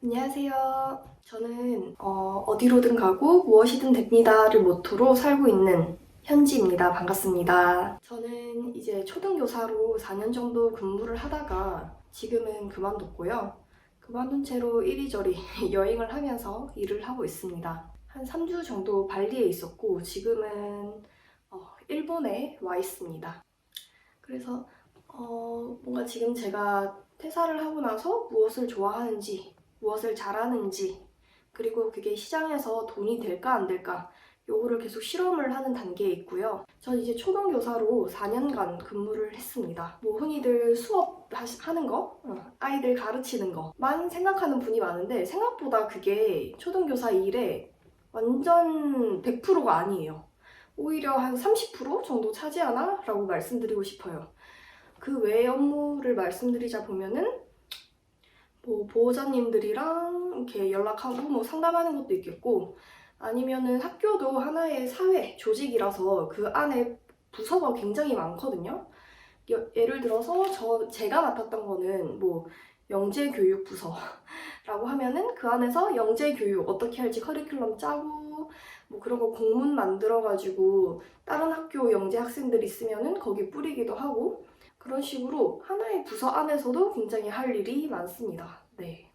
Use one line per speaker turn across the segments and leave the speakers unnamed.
안녕하세요. 저는 어디로든 가고 무엇이든 됩니다를 모토로 살고 있는 현지입니다. 반갑습니다. 저는 이제 초등교사로 4년 정도 근무를 하다가 지금은 그만뒀고요. 그만둔 채로 이리저리 여행을 하면서 일을 하고 있습니다. 한 3주 정도 발리에 있었고 지금은 일본에 와 있습니다. 그래서 뭔가 지금 제가 퇴사를 하고 나서 무엇을 좋아하는지, 무엇을 잘하는지, 그리고 그게 시장에서 돈이 될까 안 될까, 요거를 계속 실험을 하는 단계에 있고요. 전 이제 초등교사로 4년간 근무를 했습니다. 뭐 흔히들 수업 하는 거, 아이들 가르치는 거만 생각하는 분이 많은데 생각보다 그게 초등교사 일에 완전 100%가 아니에요. 오히려 한 30% 정도 차지하나? 라고 말씀드리고 싶어요. 그 외의 업무를 말씀드리자 보면은 뭐 보호자님들이랑 이렇게 연락하고 뭐 상담하는 것도 있겠고, 아니면은 학교도 하나의 사회 조직이라서 그 안에 부서가 굉장히 많거든요. 예를 들어서 제가 맡았던 거는 뭐 영재교육 부서라고 하면은 그 안에서 영재교육 어떻게 할지 커리큘럼 짜고 뭐 그런 거 공문 만들어가지고 다른 학교 영재 학생들 있으면은 거기 뿌리기도 하고, 그런 식으로 하나의 부서 안에서도 굉장히 할 일이 많습니다. 네.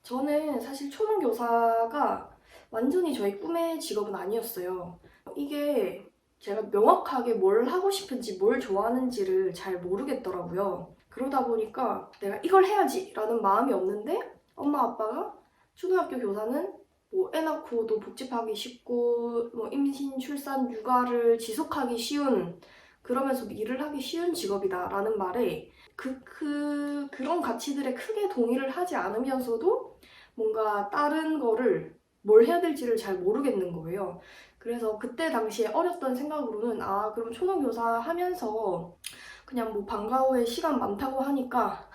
저는 사실 초등교사가 완전히 저희 꿈의 직업은 아니었어요. 이게 제가 명확하게 뭘 하고 싶은지 뭘 좋아하는지를 잘 모르겠더라고요. 그러다 보니까 내가 이걸 해야지 라는 마음이 없는데 엄마 아빠가 초등학교 교사는 뭐 애 낳고도 복집하기 쉽고 뭐 임신, 출산, 육아를 지속하기 쉬운, 그러면서 일을 하기 쉬운 직업이다 라는 말에 그런 가치들에 크게 동의를 하지 않으면서도 뭔가 다른 거를 뭘 해야 될지를 잘 모르겠는 거예요. 그래서 그때 당시에 어렸던 생각으로는 그럼 초등교사 하면서 그냥 뭐 방과 후에 시간 많다고 하니까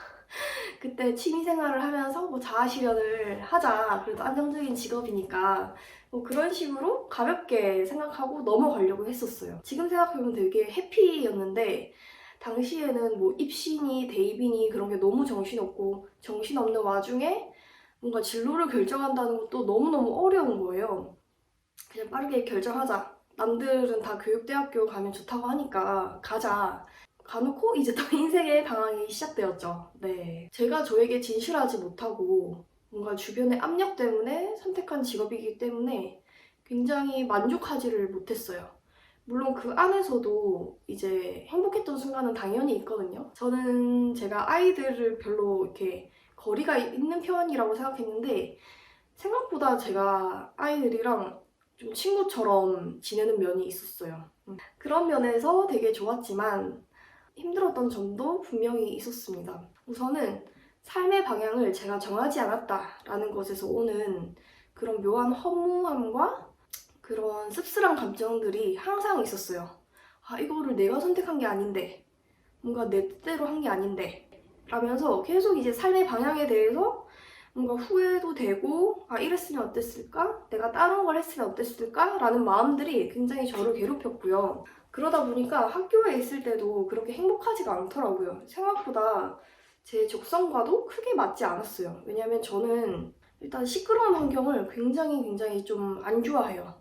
그때 취미생활을 하면서 뭐 자아실현을 하자. 그래도 안정적인 직업이니까 뭐 그런 식으로 가볍게 생각하고 넘어가려고 했었어요. 지금 생각해보면 되게 해피였는데 당시에는 뭐 입시니 대입이니 그런 게 너무 정신없고 정신없는 와중에 뭔가 진로를 결정한다는 것도 너무너무 어려운 거예요. 그냥 빠르게 결정하자. 남들은 다 교육대학교 가면 좋다고 하니까 가자. 가놓고 이제 또 인생의 방황이 시작되었죠. 네. 제가 저에게 진실하지 못하고 뭔가 주변의 압력 때문에 선택한 직업이기 때문에 굉장히 만족하지를 못했어요. 물론 그 안에서도 이제 행복했던 순간은 당연히 있거든요. 저는 제가 아이들을 별로 이렇게 거리가 있는 편이라고 생각했는데 생각보다 제가 아이들이랑 좀 친구처럼 지내는 면이 있었어요. 그런 면에서 되게 좋았지만 힘들었던 점도 분명히 있었습니다. 우선은 삶의 방향을 제가 정하지 않았다라는 것에서 오는 그런 묘한 허무함과 그런 씁쓸한 감정들이 항상 있었어요. 이거를 내가 선택한 게 아닌데, 뭔가 내 뜻대로 한 게 아닌데, 라면서 계속 이제 삶의 방향에 대해서 뭔가 후회도 되고, 이랬으면 어땠을까? 내가 다른 걸 했으면 어땠을까? 라는 마음들이 굉장히 저를 괴롭혔고요. 그러다 보니까 학교에 있을 때도 그렇게 행복하지가 않더라고요. 생각보다 제 적성과도 크게 맞지 않았어요. 왜냐면 저는 일단 시끄러운 환경을 굉장히 좀 안 좋아해요.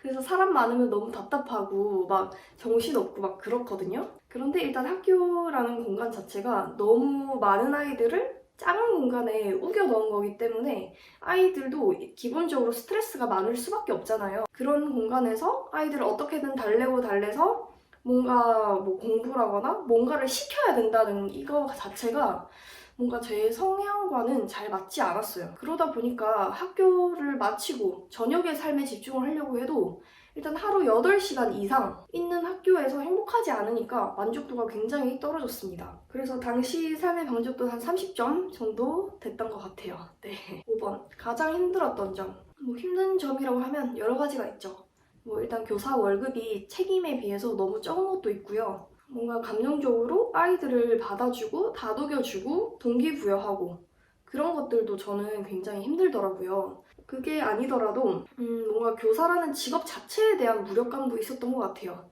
그래서 사람 많으면 너무 답답하고 막 정신없고 막 그렇거든요. 그런데 일단 학교라는 공간 자체가 너무 많은 아이들을 작은 공간에 우겨 넣은 거기 때문에 아이들도 기본적으로 스트레스가 많을 수밖에 없잖아요. 그런 공간에서 아이들을 어떻게든 달래고 달래서 뭔가 뭐 공부라거나 뭔가를 시켜야 된다는 이거 자체가 뭔가 제 성향과는 잘 맞지 않았어요. 그러다 보니까 학교를 마치고 저녁의 삶에 집중을 하려고 해도 일단 하루 8시간 이상 있는 학교에서 행복하지 않으니까 만족도가 굉장히 떨어졌습니다. 그래서 당시 삶의 만족도 한 30점 정도 됐던 것 같아요. 네. 5번. 가장 힘들었던 점. 뭐 힘든 점이라고 하면 여러 가지가 있죠. 뭐 일단 교사 월급이 책임에 비해서 너무 적은 것도 있고요. 뭔가 감정적으로 아이들을 받아주고 다독여주고 동기부여하고 그런 것들도 저는 굉장히 힘들더라고요. 그게 아니더라도 뭔가 교사라는 직업 자체에 대한 무력감도 있었던 것 같아요.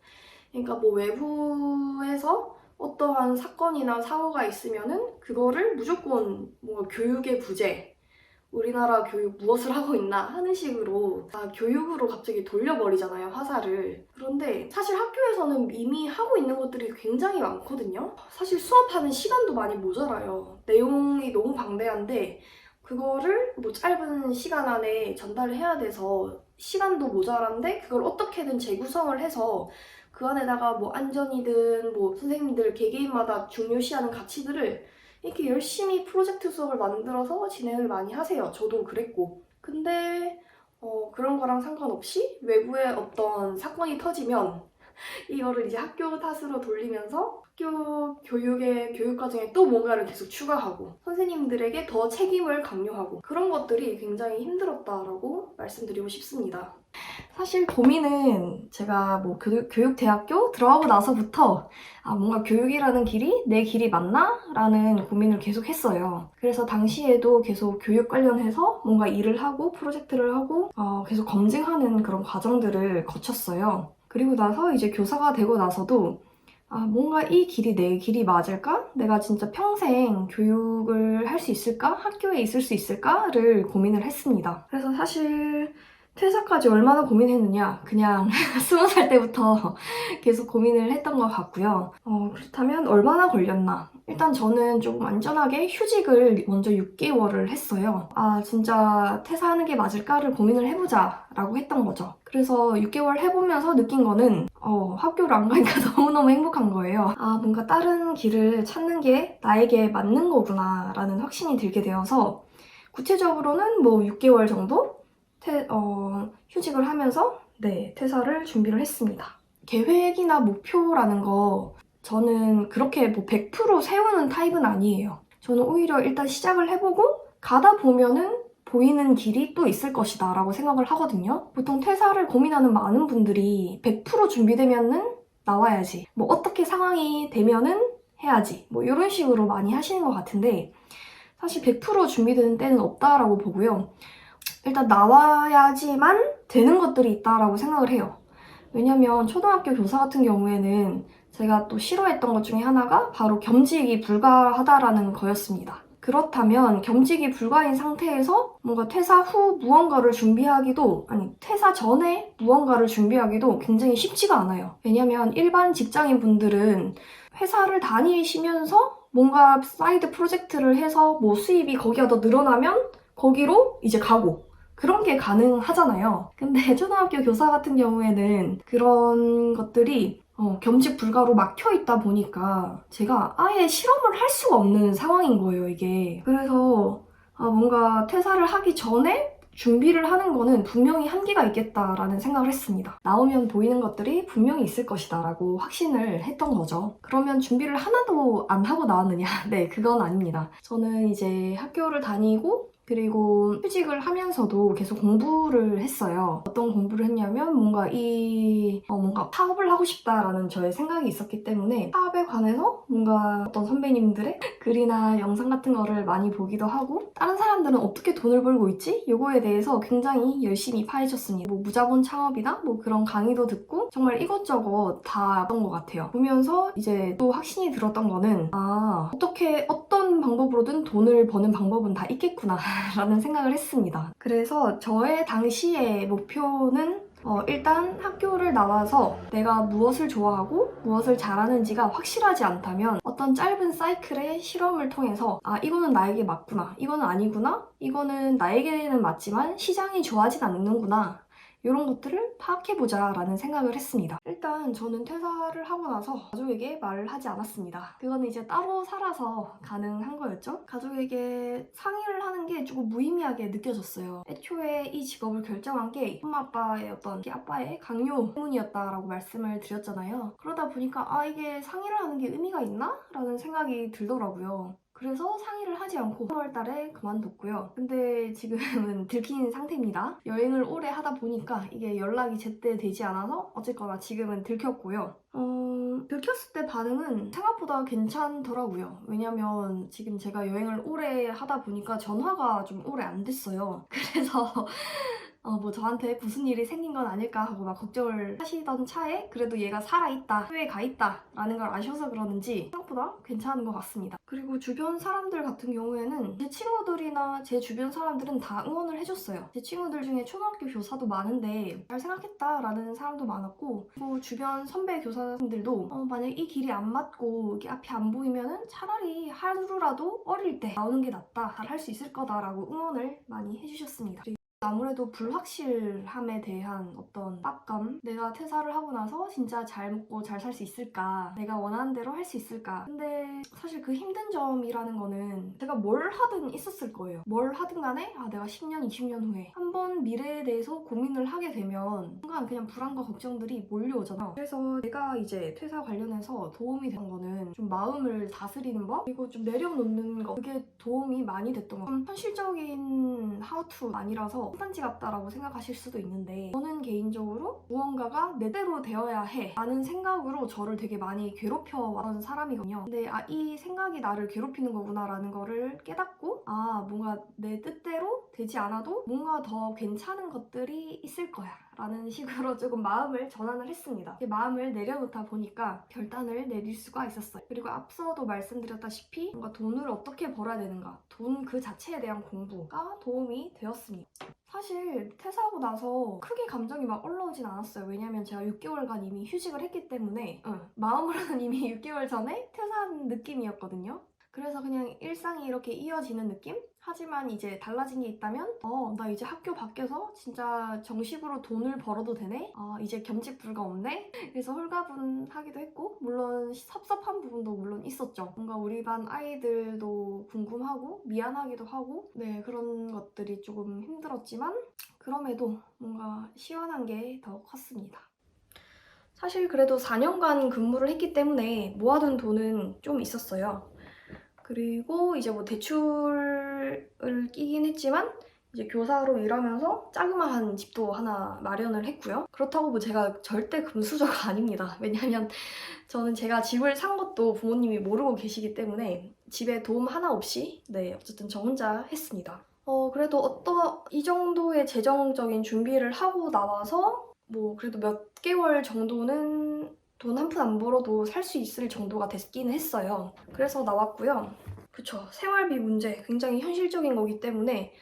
그러니까 뭐 외부에서 어떠한 사건이나 사고가 있으면은 그거를 무조건 뭔가 교육의 부재, 우리나라 교육 무엇을 하고 있나 하는 식으로 다 교육으로 갑자기 돌려버리잖아요, 화살을. 그런데 사실 학교에서는 이미 하고 있는 것들이 굉장히 많거든요. 사실 수업하는 시간도 많이 모자라요. 내용이 너무 방대한데 그거를 뭐 짧은 시간 안에 전달을 해야 돼서 시간도 모자란데 그걸 어떻게든 재구성을 해서 그 안에다가 뭐 안전이든 뭐 선생님들 개개인마다 중요시하는 가치들을 이렇게 열심히 프로젝트 수업을 만들어서 진행을 많이 하세요. 저도 그랬고. 근데 그런 거랑 상관없이 외부에 어떤 사건이 터지면 이거를 이제 학교 탓으로 돌리면서 학교 교육 과정에 또 뭔가를 계속 추가하고 선생님들에게 더 책임을 강요하고 그런 것들이 굉장히 힘들었다라고 말씀드리고 싶습니다. 사실 고민은 제가 뭐 교육대학교 들어가고 나서부터 뭔가 교육이라는 길이 내 길이 맞나? 라는 고민을 계속 했어요. 그래서 당시에도 계속 교육 관련해서 뭔가 일을 하고 프로젝트를 하고 계속 검증하는 그런 과정들을 거쳤어요. 그리고 나서 이제 교사가 되고 나서도 뭔가 이 길이 내 길이 맞을까? 내가 진짜 평생 교육을 할 수 있을까? 학교에 있을 수 있을까?를 고민을 했습니다. 그래서 사실 퇴사까지 얼마나 고민했느냐? 그냥 20살 때부터 계속 고민을 했던 것 같고요. 그렇다면 얼마나 걸렸나? 일단 저는 조금 안전하게 휴직을 먼저 6개월을 했어요. 진짜 퇴사하는 게 맞을까를 고민을 해보자 라고 했던 거죠. 그래서 6개월 해보면서 느낀 거는 학교를 안 가니까 너무너무 행복한 거예요. 뭔가 다른 길을 찾는 게 나에게 맞는 거구나 라는 확신이 들게 되어서 구체적으로는 뭐 6개월 정도 휴직을 하면서 퇴사를 준비를 했습니다. 계획이나 목표라는 거 저는 그렇게 뭐 100% 세우는 타입은 아니에요. 저는 오히려 일단 시작을 해보고 가다 보면은 보이는 길이 또 있을 것이다 라고 생각을 하거든요. 보통 퇴사를 고민하는 많은 분들이 100% 준비되면은 나와야지, 뭐 어떻게 상황이 되면은 해야지, 뭐 이런 식으로 많이 하시는 것 같은데 사실 100% 준비되는 때는 없다라고 보고요. 일단 나와야지만 되는 것들이 있다라고 생각을 해요. 왜냐면 초등학교 교사 같은 경우에는 제가 또 싫어했던 것 중에 하나가 바로 겸직이 불가하다라는 거였습니다. 그렇다면 겸직이 불가인 상태에서 뭔가 퇴사 후 무언가를 준비하기도, 퇴사 전에 무언가를 준비하기도 굉장히 쉽지가 않아요. 왜냐면 일반 직장인 분들은 회사를 다니시면서 뭔가 사이드 프로젝트를 해서 뭐 수입이 거기가 더 늘어나면 거기로 이제 가고 그런 게 가능하잖아요. 근데 초등학교 교사 같은 경우에는 그런 것들이 겸직 불가로 막혀 있다 보니까 제가 아예 실험을 할 수가 없는 상황인 거예요, 이게. 그래서 뭔가 퇴사를 하기 전에 준비를 하는 거는 분명히 한계가 있겠다라는 생각을 했습니다. 나오면 보이는 것들이 분명히 있을 것이다 라고 확신을 했던 거죠. 그러면 준비를 하나도 안 하고 나왔느냐? 네, 그건 아닙니다. 저는 이제 학교를 다니고 그리고 휴직을 하면서도 계속 공부를 했어요. 어떤 공부를 했냐면 뭔가 파업을 하고 싶다라는 저의 생각이 있었기 때문에 파업에 관해서 뭔가 어떤 선배님들의 글이나 영상 같은 거를 많이 보기도 하고 다른 사람들은 어떻게 돈을 벌고 있지? 요거에 대해서 굉장히 열심히 파헤쳤습니다. 뭐 무자본 창업이나 뭐 그런 강의도 듣고 정말 이것저것 다 했던 것 같아요. 보면서 이제 또 확신이 들었던 거는 어떤 방법으로든 돈을 버는 방법은 다 있겠구나 라는 생각을 했습니다. 그래서 저의 당시의 목표는 일단 학교를 나와서 내가 무엇을 좋아하고 무엇을 잘하는지가 확실하지 않다면 어떤 짧은 사이클의 실험을 통해서 이거는 나에게 맞구나, 이거는 아니구나, 이거는 나에게는 맞지만 시장이 좋아하진 않는구나, 이런 것들을 파악해보자 라는 생각을 했습니다. 일단 저는 퇴사를 하고 나서 가족에게 말을 하지 않았습니다. 그거는 이제 따로 살아서 가능한 거였죠. 가족에게 상의를 하는 게 조금 무의미하게 느껴졌어요. 애초에 이 직업을 결정한 게 엄마 아빠의 아빠의 강요 때문이었다라고 말씀을 드렸잖아요. 그러다 보니까 이게 상의를 하는 게 의미가 있나? 라는 생각이 들더라고요. 그래서 상의를 하지 않고 3월 달에 그만뒀고요. 근데 지금은 들킨 상태입니다. 여행을 오래 하다 보니까 이게 연락이 제때 되지 않아서 어쨌거나 지금은 들켰고요. 들켰을 때 반응은 생각보다 괜찮더라고요. 왜냐면 지금 제가 여행을 오래 하다 보니까 전화가 좀 오래 안 됐어요. 그래서 뭐 저한테 무슨 일이 생긴 건 아닐까 하고 막 걱정을 하시던 차에 그래도 얘가 살아있다, 학교에 가 있다 라는 걸 아셔서 그러는지 생각보다 괜찮은 것 같습니다. 그리고 주변 사람들 같은 경우에는 제 친구들이나 제 주변 사람들은 다 응원을 해줬어요. 제 친구들 중에 초등학교 교사도 많은데 잘 생각했다 라는 사람도 많았고, 그리고 주변 선배 교사님들도 만약 이 길이 안 맞고 이게 앞이 안 보이면은 차라리 하루라도 어릴 때 나오는 게 낫다, 잘 할 수 있을 거다라고 응원을 많이 해주셨습니다. 아무래도 불확실함에 대한 어떤 압박감, 내가 퇴사를 하고 나서 진짜 잘 먹고 잘 살 수 있을까, 내가 원하는 대로 할 수 있을까. 근데 사실 그 힘든 점이라는 거는 제가 뭘 하든 있었을 거예요. 뭘 하든 간에 내가 10년, 20년 후에 한번 미래에 대해서 고민을 하게 되면 순간 그냥 불안과 걱정들이 몰려오잖아. 그래서 내가 이제 퇴사 관련해서 도움이 된 거는 좀 마음을 다스리는 법, 그리고 좀 내려놓는 거, 그게 도움이 많이 됐던 것 같아요. 좀 현실적인 하우투 아니라서 딴지 같다라고 생각하실 수도 있는데, 저는 개인적으로 무언가가 내 대로 되어야 해 라는 생각으로 저를 되게 많이 괴롭혀왔던 사람이거든요. 근데 이 생각이 나를 괴롭히는 거구나 라는 거를 깨닫고, 뭔가 내 뜻대로 되지 않아도 뭔가 더 괜찮은 것들이 있을 거야 라는 식으로 조금 마음을 전환을 했습니다. 마음을 내려놓다 보니까 결단을 내릴 수가 있었어요. 그리고 앞서도 말씀드렸다시피 뭔가 돈을 어떻게 벌어야 되는가, 돈 그 자체에 대한 공부가 도움이 되었습니다. 사실 퇴사하고 나서 크게 감정이 막 올라오진 않았어요. 왜냐면 제가 6개월간 이미 휴직을 했기 때문에 마음으로는 이미 6개월 전에 퇴사한 느낌이었거든요. 그래서 그냥 일상이 이렇게 이어지는 느낌? 하지만 이제 달라진 게 있다면 나 이제 학교 밖에서 진짜 정식으로 돈을 벌어도 되네? 이제 겸직불가 없네? 그래서 홀가분하기도 했고, 물론 섭섭한 부분도 물론 있었죠. 뭔가 우리 반 아이들도 궁금하고 미안하기도 하고, 네, 그런 것들이 조금 힘들었지만 그럼에도 뭔가 시원한 게 더 컸습니다. 사실 그래도 4년간 근무를 했기 때문에 모아둔 돈은 좀 있었어요. 그리고 이제 뭐 대출을 끼긴 했지만 이제 교사로 일하면서 자그마한 집도 하나 마련을 했고요. 그렇다고 뭐 제가 절대 금수저가 아닙니다. 왜냐면 저는 제가 집을 산 것도 부모님이 모르고 계시기 때문에 집에 도움 하나 없이 어쨌든 저 혼자 했습니다. 그래도 이 정도의 재정적인 준비를 하고 나와서 뭐 그래도 몇 개월 정도는 돈 한 푼 안 벌어도 살 수 있을 정도가 됐긴 했어요. 그래서 나왔고요. 그쵸. 생활비 문제 굉장히 현실적인 거기 때문에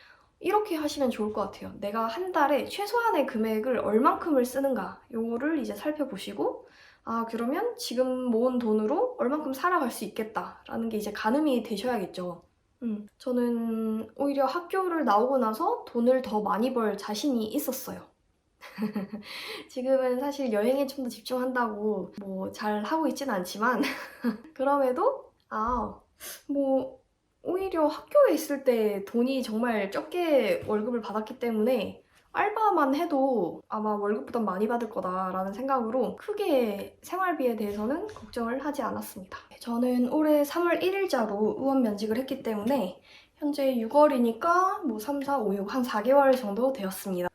이렇게 하시면 좋을 것 같아요. 내가 한 달에 최소한의 금액을 얼만큼을 쓰는가, 요거를 이제 살펴보시고, 그러면 지금 모은 돈으로 얼만큼 살아갈 수 있겠다라는 게 이제 가늠이 되셔야겠죠. 저는 오히려 학교를 나오고 나서 돈을 더 많이 벌 자신이 있었어요. 지금은 사실 여행에 좀 더 집중한다고 뭐 잘 하고 있지는 않지만 그럼에도 뭐 오히려 학교에 있을 때 돈이 정말 적게 월급을 받았기 때문에 알바만 해도 아마 월급보다 많이 받을 거다라는 생각으로 크게 생활비에 대해서는 걱정을 하지 않았습니다. 저는 올해 3월 1일자로 의원 면직을 했기 때문에 현재 6월이니까 뭐 3, 4, 5, 6 한 4개월 정도 되었습니다.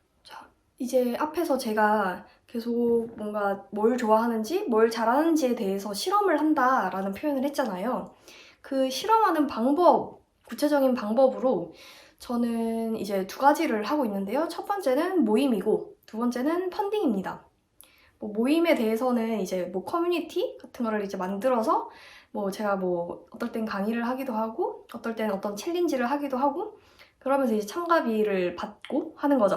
이제 앞에서 제가 계속 뭔가 뭘 좋아하는지 뭘 잘하는지에 대해서 실험을 한다라는 표현을 했잖아요. 그 실험하는 방법, 구체적인 방법으로 저는 이제 2가지를 하고 있는데요. 첫 번째는 모임이고 두 번째는 펀딩입니다. 모임에 대해서는 이제 뭐 커뮤니티 같은 거를 이제 만들어서 제가 어떨 땐 강의를 하기도 하고 어떨 땐 어떤 챌린지를 하기도 하고 그러면서 이제 참가비를 받고 하는 거죠.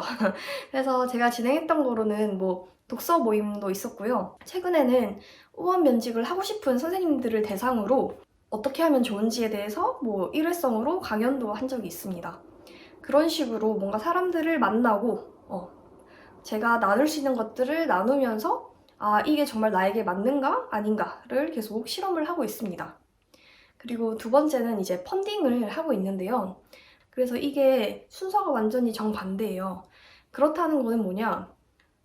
그래서 제가 진행했던 거로는 독서 모임도 있었고요. 최근에는 의원 면직을 하고 싶은 선생님들을 대상으로 어떻게 하면 좋은지에 대해서 일회성으로 강연도 한 적이 있습니다. 그런 식으로 뭔가 사람들을 만나고 제가 나눌 수 있는 것들을 나누면서 이게 정말 나에게 맞는가 아닌가를 계속 실험을 하고 있습니다. 그리고 두 번째는 이제 펀딩을 하고 있는데요. 그래서 이게 순서가 완전히 정반대예요. 그렇다는 거는 뭐냐?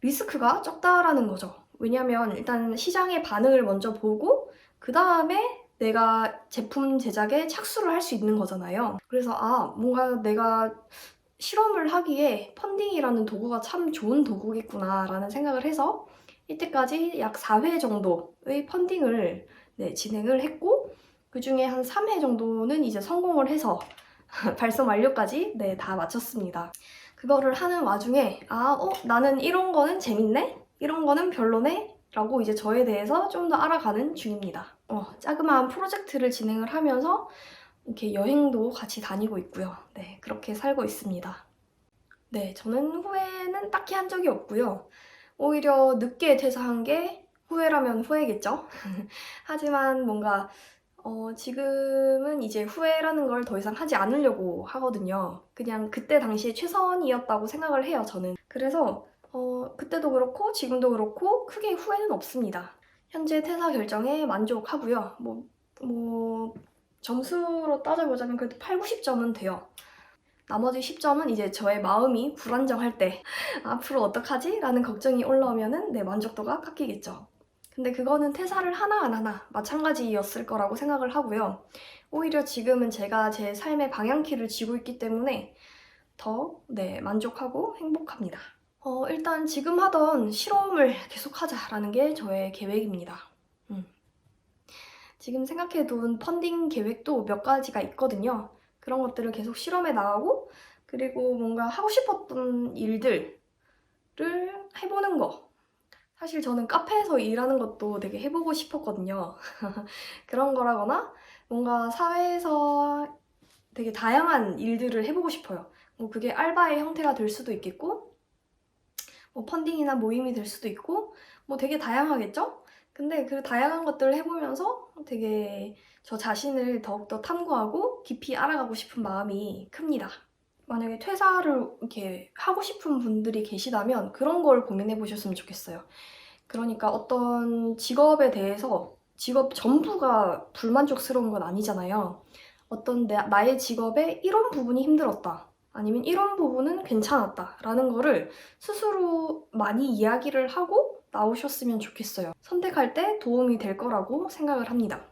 리스크가 적다라는 거죠. 왜냐면 일단 시장의 반응을 먼저 보고 그 다음에 내가 제품 제작에 착수를 할 수 있는 거잖아요. 그래서 뭔가 내가 실험을 하기에 펀딩이라는 도구가 참 좋은 도구겠구나 라는 생각을 해서 이때까지 약 4회 정도의 펀딩을 진행을 했고 그 중에 한 3회 정도는 이제 성공을 해서 발송 완료까지 다 마쳤습니다. 그거를 하는 와중에 나는 이런 거는 재밌네? 이런 거는 별로네? 라고 이제 저에 대해서 좀 더 알아가는 중입니다. 자그마한 프로젝트를 진행을 하면서 이렇게 여행도 같이 다니고 있고요. 네, 그렇게 살고 있습니다. 네, 저는 후회는 딱히 한 적이 없고요. 오히려 늦게 퇴사한 게 후회라면 후회겠죠? 하지만 뭔가 지금은 이제 후회라는 걸 더 이상 하지 않으려고 하거든요. 그냥 그때 당시에 최선이었다고 생각을 해요, 저는. 그래서 그때도 그렇고 지금도 그렇고 크게 후회는 없습니다. 현재 퇴사 결정에 만족하고요. 점수로 따져보자면 그래도 8, 90점은 돼요. 나머지 10점은 이제 저의 마음이 불안정할 때 앞으로 어떡하지? 라는 걱정이 올라오면은 네, 만족도가 깎이겠죠. 근데 그거는 퇴사를 하나 안 하나 마찬가지였을 거라고 생각을 하고요. 오히려 지금은 제가 제 삶의 방향키를 쥐고 있기 때문에 더 만족하고 행복합니다. 일단 지금 하던 실험을 계속하자라는 게 저의 계획입니다. 지금 생각해둔 펀딩 계획도 몇 가지가 있거든요. 그런 것들을 계속 실험해 나가고 그리고 뭔가 하고 싶었던 일들을 해보는 거. 사실 저는 카페에서 일하는 것도 되게 해보고 싶었거든요. 그런 거라거나 뭔가 사회에서 되게 다양한 일들을 해보고 싶어요. 그게 알바의 형태가 될 수도 있겠고 펀딩이나 모임이 될 수도 있고 되게 다양하겠죠? 근데 그 다양한 것들을 해보면서 되게 저 자신을 더욱더 탐구하고 깊이 알아가고 싶은 마음이 큽니다. 만약에 퇴사를 이렇게 하고 싶은 분들이 계시다면 그런 걸 고민해 보셨으면 좋겠어요. 그러니까 어떤 직업에 대해서 직업 전부가 불만족스러운 건 아니잖아요. 어떤 나의 직업에 이런 부분이 힘들었다. 아니면 이런 부분은 괜찮았다. 라는 거를 스스로 많이 이야기를 하고 나오셨으면 좋겠어요. 선택할 때 도움이 될 거라고 생각을 합니다.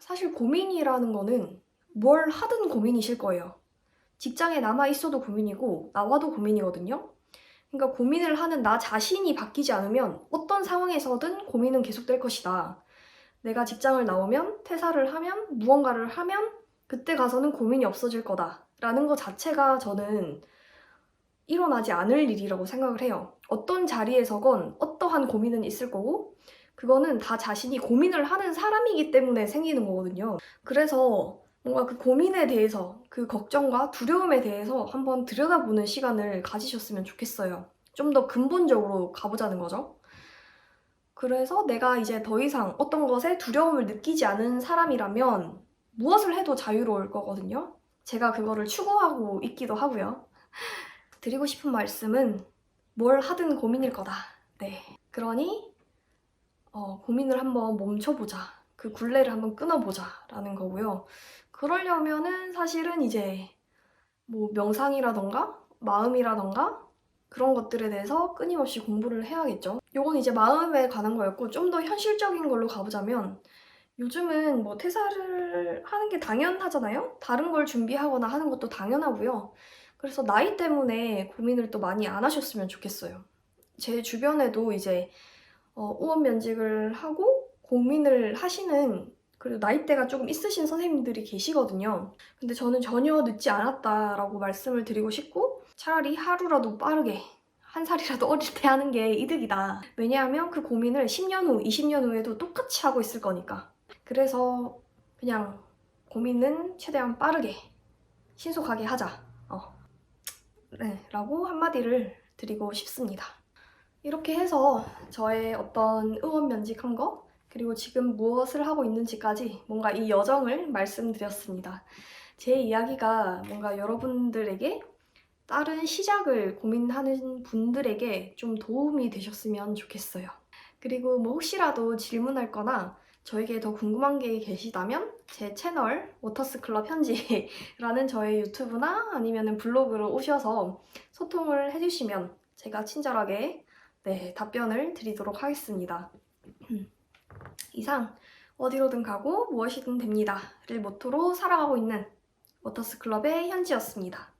사실 고민이라는 거는 뭘 하든 고민이실 거예요. 직장에 남아 있어도 고민이고 나와도 고민이거든요. 그러니까 고민을 하는 나 자신이 바뀌지 않으면 어떤 상황에서든 고민은 계속될 것이다. 내가 직장을 나오면 퇴사를 하면 무언가를 하면 그때 가서는 고민이 없어질 거다. 라는 것 자체가 저는 일어나지 않을 일이라고 생각을 해요. 어떤 자리에서건 어떠한 고민은 있을 거고 그거는 다 자신이 고민을 하는 사람이기 때문에 생기는 거거든요. 그래서 뭔가 그 고민에 대해서 그 걱정과 두려움에 대해서 한번 들여다보는 시간을 가지셨으면 좋겠어요. 좀 더 근본적으로 가보자는 거죠. 그래서 내가 이제 더 이상 어떤 것에 두려움을 느끼지 않은 사람이라면 무엇을 해도 자유로울 거거든요. 제가 그거를 추구하고 있기도 하고요. 드리고 싶은 말씀은 뭘 하든 고민일 거다. 네. 그러니 고민을 한번 멈춰보자. 그 굴레를 한번 끊어보자. 라는 거고요. 그러려면은 사실은 이제 명상이라던가 마음이라던가 그런 것들에 대해서 끊임없이 공부를 해야겠죠. 요건 이제 마음에 관한 거였고 좀 더 현실적인 걸로 가보자면 요즘은 퇴사를 하는 게 당연하잖아요? 다른 걸 준비하거나 하는 것도 당연하고요. 그래서 나이 때문에 고민을 또 많이 안 하셨으면 좋겠어요. 제 주변에도 이제 의원 면직을 하고 고민을 하시는 그리고 나이대가 조금 있으신 선생님들이 계시거든요. 근데 저는 전혀 늦지 않았다라고 말씀을 드리고 싶고 차라리 하루라도 빠르게 한 살이라도 어릴 때 하는 게 이득이다. 왜냐하면 그 고민을 10년 후, 20년 후에도 똑같이 하고 있을 거니까. 그래서 그냥 고민은 최대한 빠르게 신속하게 하자. 라고 한마디를 드리고 싶습니다. 이렇게 해서 저의 어떤 의원 면직한 거 그리고 지금 무엇을 하고 있는지까지 뭔가 이 여정을 말씀드렸습니다. 제 이야기가 뭔가 여러분들에게 다른 시작을 고민하는 분들에게 좀 도움이 되셨으면 좋겠어요. 그리고 혹시라도 질문할 거나 저에게 더 궁금한 게 계시다면 제 채널 워터스클럽 현지라는 저의 유튜브나 아니면 블로그로 오셔서 소통을 해주시면 제가 친절하게 답변을 드리도록 하겠습니다. 이상 어디로든 가고 무엇이든 됩니다를 모토로 살아가고 있는 워터스클럽의 현지였습니다.